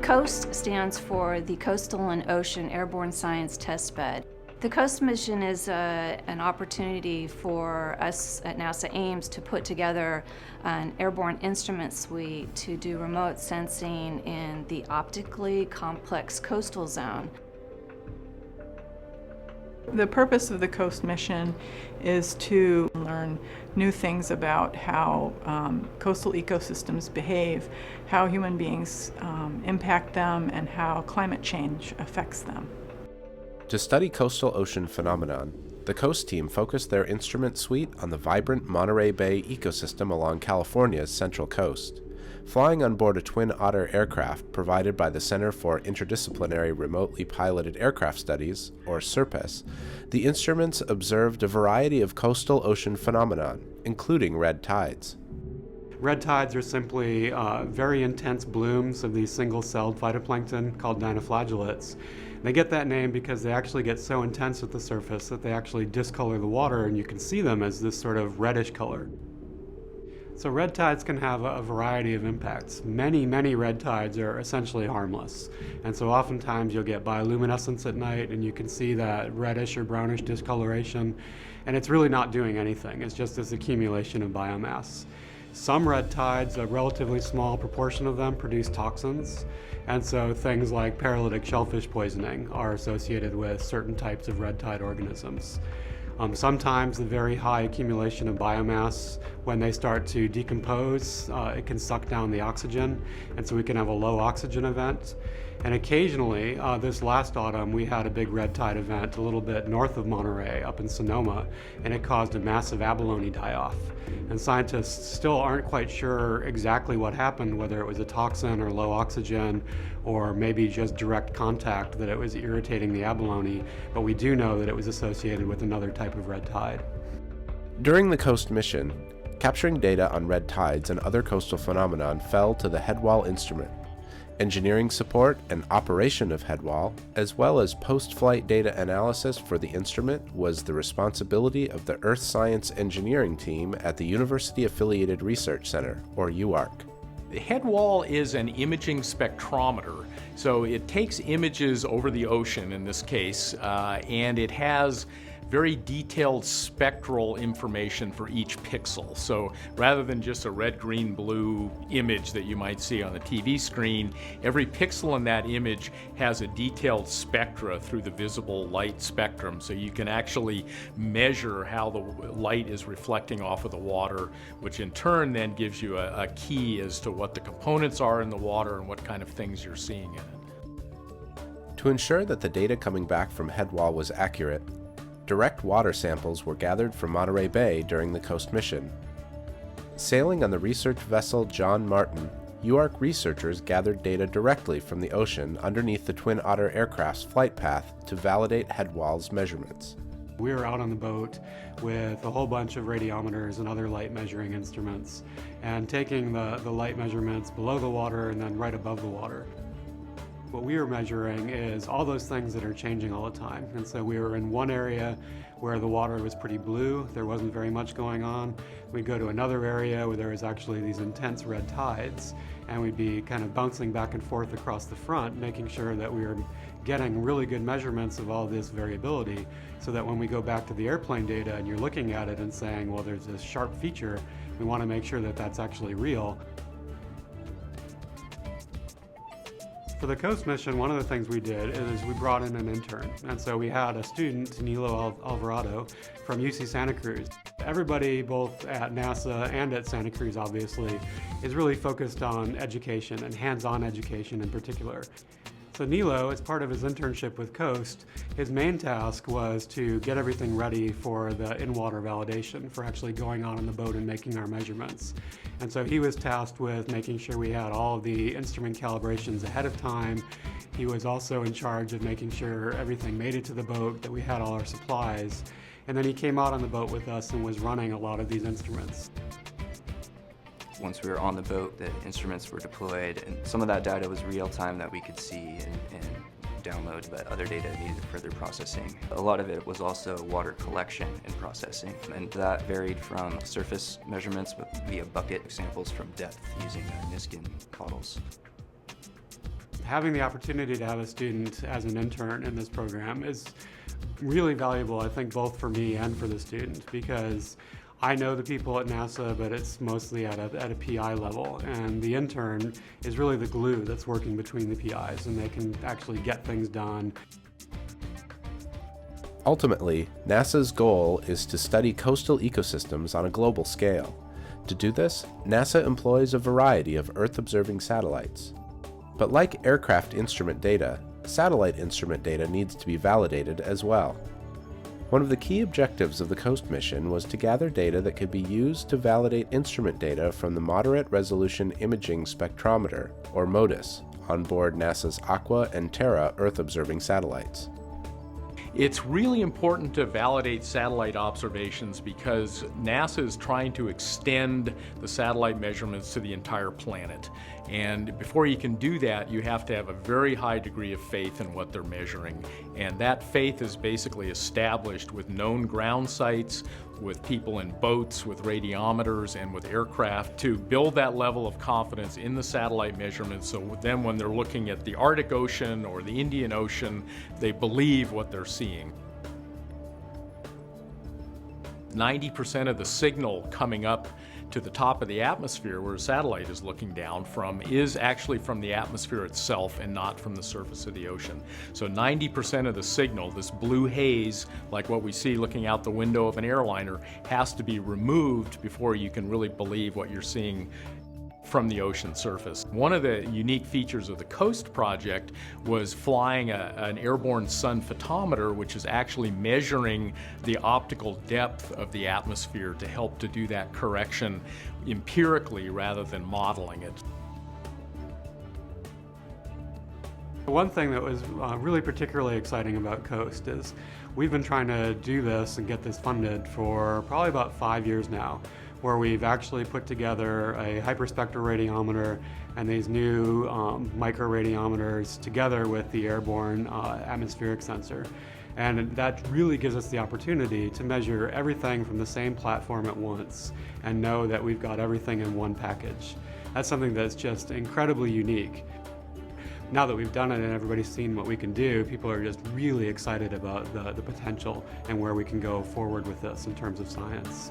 COAST stands for the Coastal and Ocean Airborne Science Testbed. The COAST mission is an opportunity for us at NASA Ames to put together an airborne instrument suite to do remote sensing in the optically complex coastal zone. The purpose of the COAST mission is to learn new things about how coastal ecosystems behave, how human beings impact them, and how climate change affects them. To study coastal ocean phenomenon, the COAST team focused their instrument suite on the vibrant Monterey Bay ecosystem along California's central coast. Flying on board a Twin Otter aircraft provided by the Center for Interdisciplinary Remotely Piloted Aircraft Studies, or CIRPAS, the instruments observed a variety of coastal ocean phenomenon, including red tides. Red tides are simply very intense blooms of these single-celled phytoplankton called dinoflagellates. They get that name because they actually get so intense at the surface that they actually discolor the water, and you can see them as this sort of reddish color. So red tides can have a variety of impacts. Many red tides are essentially harmless. And so oftentimes you'll get bioluminescence at night and you can see that reddish or brownish discoloration, and it's really not doing anything. It's just this accumulation of biomass. Some red tides, a relatively small proportion of them, produce toxins. And so things like paralytic shellfish poisoning are associated with certain types of red tide organisms. Sometimes the very high accumulation of biomass, when they start to decompose, it can suck down the oxygen, and so we can have a low oxygen event. And occasionally, this last autumn, we had a big red tide event a little bit north of Monterey, up in Sonoma, and it caused a massive abalone die-off. And scientists still aren't quite sure exactly what happened, whether it was a toxin or low oxygen, or maybe just direct contact that it was irritating the abalone, but we do know that it was associated with another type of red tide. During the COAST mission, capturing data on red tides and other coastal phenomenon fell to the headwall instrument. Engineering support and operation of headwall, as well as post-flight data analysis for the instrument, was the responsibility of the Earth Science Engineering team at the University Affiliated Research Center, or UARC. The headwall is an imaging spectrometer, so it takes images over the ocean in this case, and it has very detailed spectral information for each pixel. So rather than just a red, green, blue image that you might see on the TV screen, every pixel in that image has a detailed spectra through the visible light spectrum. So you can actually measure how the light is reflecting off of the water, which in turn then gives you a key as to what the components are in the water and what kind of things you're seeing in it. To ensure that the data coming back from headwall was accurate, direct water samples were gathered from Monterey Bay during the COAST mission. Sailing on the research vessel John Martin, UARC researchers gathered data directly from the ocean underneath the Twin Otter aircraft's flight path to validate headwall's measurements. We were out on the boat with a whole bunch of radiometers and other light measuring instruments, and taking the light measurements below the water and then right above the water. What we were measuring is all those things that are changing all the time. And so we were in one area where the water was pretty blue, there wasn't very much going on. We'd go to another area where there was actually these intense red tides, and we'd be kind of bouncing back and forth across the front, making sure that we were getting really good measurements of all this variability, so that when we go back to the airplane data and you're looking at it and saying, well, there's this sharp feature, we want to make sure that that's actually real. For the COAST mission, one of the things we did is we brought in an intern. And so we had a student, Nilo Alvarado, from UC Santa Cruz. Everybody, both at NASA and at Santa Cruz, obviously, is really focused on education and hands-on education in particular. So Nilo, as part of his internship with COAST, his main task was to get everything ready for the in-water validation, for actually going on the boat and making our measurements. And so he was tasked with making sure we had all of the instrument calibrations ahead of time. He was also in charge of making sure everything made it to the boat, that we had all our supplies. And then he came out on the boat with us and was running a lot of these instruments. Once we were on the boat, the instruments were deployed, and some of that data was real-time that we could see and download, but other data needed further processing. A lot of it was also water collection and processing, and that varied from surface measurements via bucket samples from depth using Niskin bottles. Having the opportunity to have a student as an intern in this program is really valuable, I think, both for me and for the student, because I know the people at NASA, but it's mostly at a PI level, and the intern is really the glue that's working between the PIs, and they can actually get things done. Ultimately, NASA's goal is to study coastal ecosystems on a global scale. To do this, NASA employs a variety of Earth-observing satellites. But like aircraft instrument data, satellite instrument data needs to be validated as well. One of the key objectives of the COAST mission was to gather data that could be used to validate instrument data from the Moderate Resolution Imaging Spectrometer, or MODIS, on board NASA's Aqua and Terra Earth-observing satellites. It's really important to validate satellite observations because NASA is trying to extend the satellite measurements to the entire planet. And before you can do that, you have to have a very high degree of faith in what they're measuring. And that faith is basically established with known ground sites, with people in boats, with radiometers, and with aircraft to build that level of confidence in the satellite measurements, so then when they're looking at the Arctic Ocean or the Indian Ocean, they believe what they're seeing. 90% of the signal coming up to the top of the atmosphere where a satellite is looking down from is actually from the atmosphere itself and not from the surface of the ocean. So 90% of the signal, this blue haze, like what we see looking out the window of an airliner, has to be removed before you can really believe what you're seeing from the ocean surface. One of the unique features of the COAST project was flying an Airborne Sun Photometer, which is actually measuring the optical depth of the atmosphere to help to do that correction empirically rather than modeling it. One thing that was really particularly exciting about COAST is we've been trying to do this and get this funded for probably about 5 years now, where we've actually put together a hyperspectral radiometer and these new microradiometers together with the airborne atmospheric sensor. And that really gives us the opportunity to measure everything from the same platform at once and know that we've got everything in one package. That's something that's just incredibly unique. Now that we've done it and everybody's seen what we can do, people are just really excited about the potential and where we can go forward with this in terms of science.